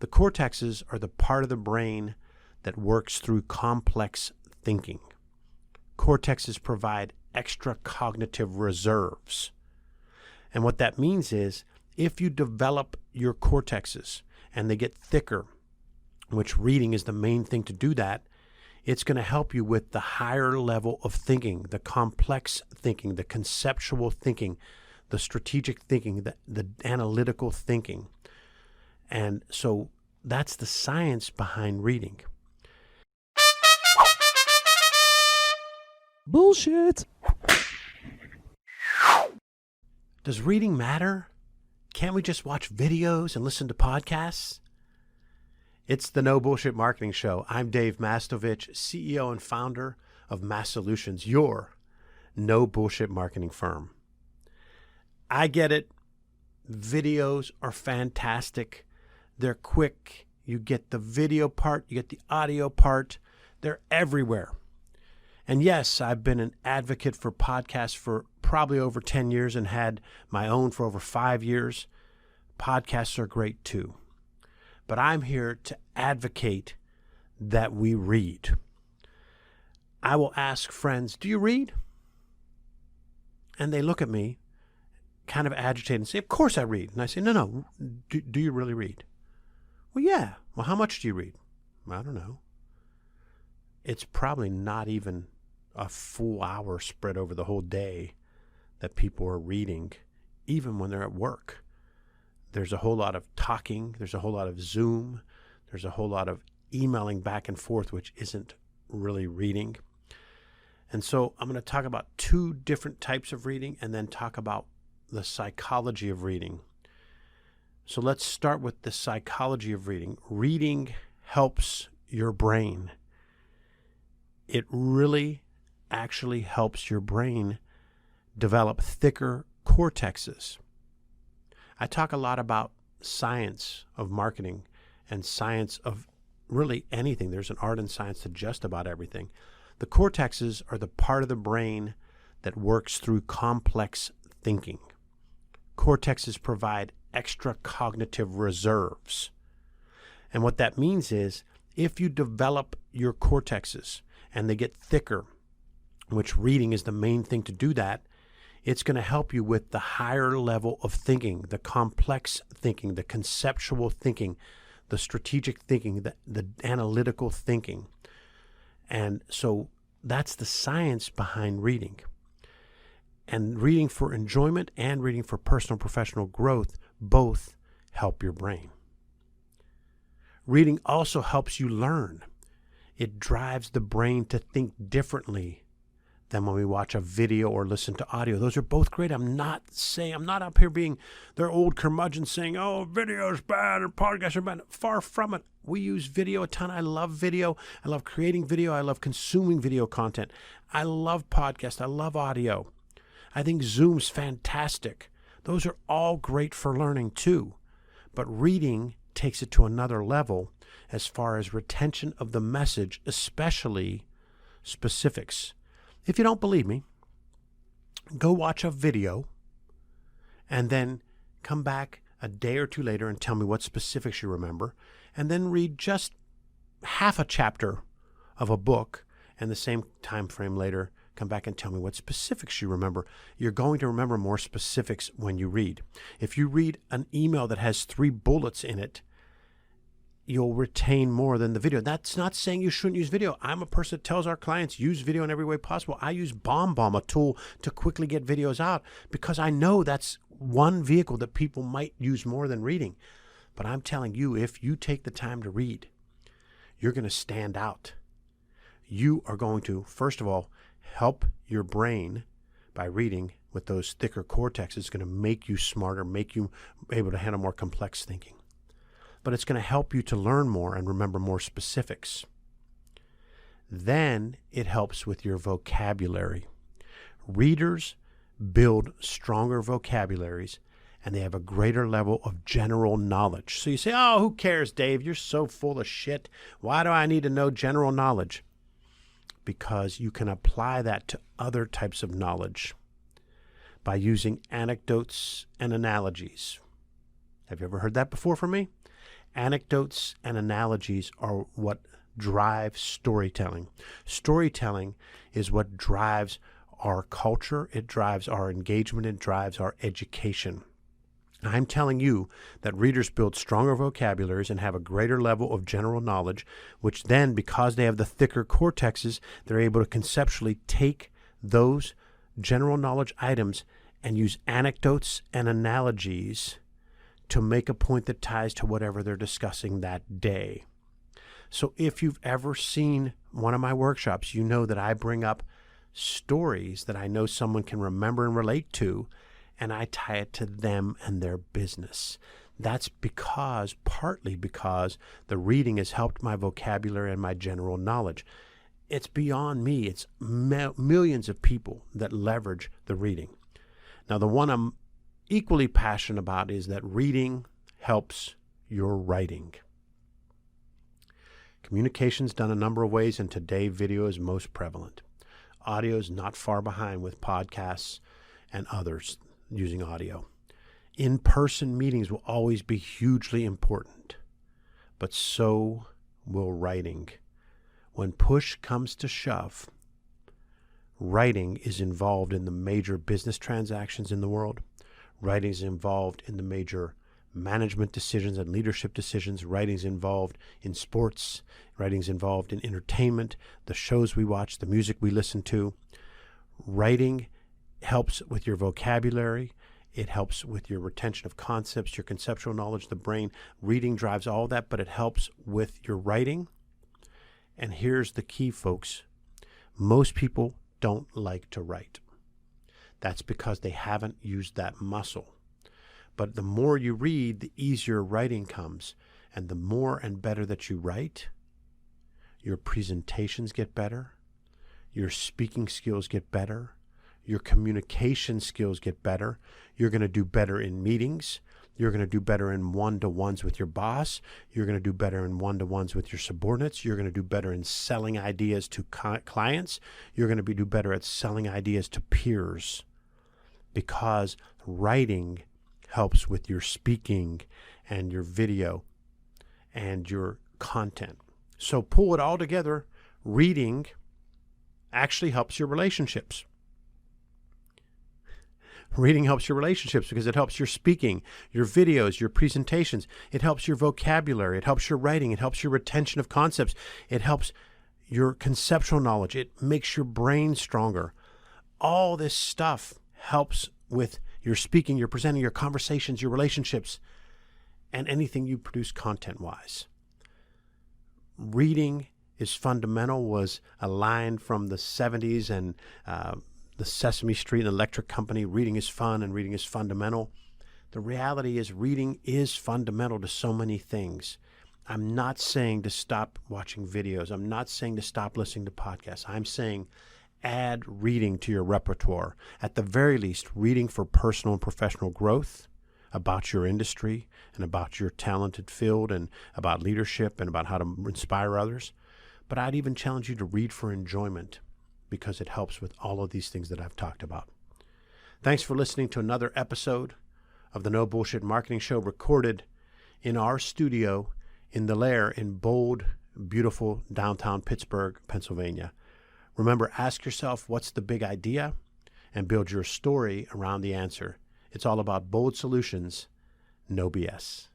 The cortexes are the part of the brain that works through complex thinking. Cortexes provide extra cognitive reserves. And what that means is if you develop your cortexes and they get thicker, which reading is the main thing to do that, it's going to help you with the higher level of thinking, the complex thinking, the conceptual thinking, the strategic thinking, the analytical thinking. And so that's the science behind reading. Bullshit. Does reading matter? Can't we just watch videos and listen to podcasts? It's the No Bullshit Marketing Show. I'm Dave Mastovich, CEO and founder of Massolutions, your no bullshit marketing firm. I get it. Videos are fantastic. They're quick. You get the video part, you get the audio part. They're everywhere. And yes, I've been an advocate for podcasts for probably over 10 years and had my own for over 5 years. Podcasts are great too. But I'm here to advocate that we read. I will ask friends, do you read? And they look at me kind of agitated and say, of course I read. And I say, no, do you really read? Well, yeah. Well, how much do you read? I don't know. It's probably not even a full hour spread over the whole day that people are reading, even when they're at work. There's a whole lot of talking. There's a whole lot of Zoom. There's a whole lot of emailing back and forth, which isn't really reading. And so I'm going to talk about two different types of reading and then talk about the psychology of reading. So let's start with the psychology of reading. Reading helps your brain. It really actually helps your brain develop thicker cortexes. I talk a lot about science of marketing and science of really anything. There's an art and science to just about everything. The cortexes are the part of the brain that works through complex thinking. Cortexes provide extra cognitive reserves. And what that means is if you develop your cortexes and they get thicker, which reading is the main thing to do that, it's going to help you with the higher level of thinking, the complex thinking, the conceptual thinking, the strategic thinking, the analytical thinking. And so that's the science behind reading. And reading for enjoyment and reading for personal and professional growth both help your brain. Reading also helps you learn. It drives the brain to think differently than when we watch a video or listen to audio. Those are both great. I'm not up here being their old curmudgeon saying, oh, video is bad or podcasts are bad. Far from it. We use video a ton. I love video. I love creating video. I love consuming video content. I love podcasts. I love audio. I think Zoom's fantastic. Those are all great for learning too. But reading takes it to another level as far as retention of the message, especially specifics. If you don't believe me, go watch a video and then come back a day or two later and tell me what specifics you remember, and then read just half a chapter of a book and the same time frame later come back and tell me what specifics you remember. You're going to remember more specifics when you read. If you read an email that has 3 bullets in it, you'll retain more than the video. That's not saying you shouldn't use video. I'm a person that tells our clients use video in every way possible. I use BombBomb, a tool to quickly get videos out because I know that's one vehicle that people might use more than reading. But I'm telling you, if you take the time to read, you're going to stand out. You are going to, first of all, help your brain by reading with those thicker cortexes. It's going to make you smarter, make you able to handle more complex thinking. But it's going to help you to learn more and remember more specifics. Then it helps with your vocabulary. Readers build stronger vocabularies and they have a greater level of general knowledge. So you say, oh, who cares, Dave? You're so full of shit. Why do I need to know general knowledge? Because you can apply that to other types of knowledge by using anecdotes and analogies. Have you ever heard that before from me? Anecdotes and analogies are what drive storytelling. Storytelling is what drives our culture, it drives our engagement, it drives our education. I'm telling you that readers build stronger vocabularies and have a greater level of general knowledge, which then, because they have the thicker cortexes, they're able to conceptually take those general knowledge items and use anecdotes and analogies to make a point that ties to whatever they're discussing that day. So if you've ever seen one of my workshops, you know that I bring up stories that I know someone can remember and relate to, and I tie it to them and their business. That's partly because the reading has helped my vocabulary and my general knowledge. It's beyond me. It's millions of people that leverage the reading. Now, the one I'm equally passionate about is that reading helps your writing. Communication's done a number of ways, and today video is most prevalent. Audio is not far behind with podcasts and others using audio. In-person meetings will always be hugely important, but so will writing. When push comes to shove, writing is involved in the major business transactions in the world. Writing is involved in the major management decisions and leadership decisions. Writing is involved in sports. Writing is involved in entertainment, the shows we watch, the music we listen to. Writing helps with your vocabulary. It helps with your retention of concepts, your conceptual knowledge, the brain. Reading drives all that, but it helps with your writing. And here's the key, folks. Most people don't like to write. That's because they haven't used that muscle. But the more you read, the easier writing comes. And the more and better that you write, your presentations get better, your speaking skills get better, your communication skills get better. You're going to do better in meetings. You're going to do better in one-to-ones with your boss. You're going to do better in one-to-ones with your subordinates. You're going to do better in selling ideas to clients. You're going to do better at selling ideas to peers, because writing helps with your speaking and your video and your content. So pull it all together. Reading actually helps your relationships. Reading helps your relationships because it helps your speaking, your videos, your presentations. It helps your vocabulary. It helps your writing. It helps your retention of concepts. It helps your conceptual knowledge. It makes your brain stronger. All this stuff helps with your speaking, your presenting, your conversations, your relationships, and anything you produce content-wise. Reading is fundamental was a line from the 70s and the Sesame Street and Electric Company. Reading is fun and reading is fundamental. The reality is reading is fundamental to so many things. I'm not saying to stop watching videos. I'm not saying to stop listening to podcasts. I'm saying add reading to your repertoire. At the very least, reading for personal and professional growth about your industry and about your talented field and about leadership and about how to inspire others. But I'd even challenge you to read for enjoyment, because it helps with all of these things that I've talked about. Thanks for listening to another episode of the No Bullshit Marketing Show, recorded in our studio in the Lair in bold, beautiful downtown Pittsburgh, Pennsylvania. Remember, ask yourself, what's the big idea? And build your story around the answer. It's all about bold solutions, no BS.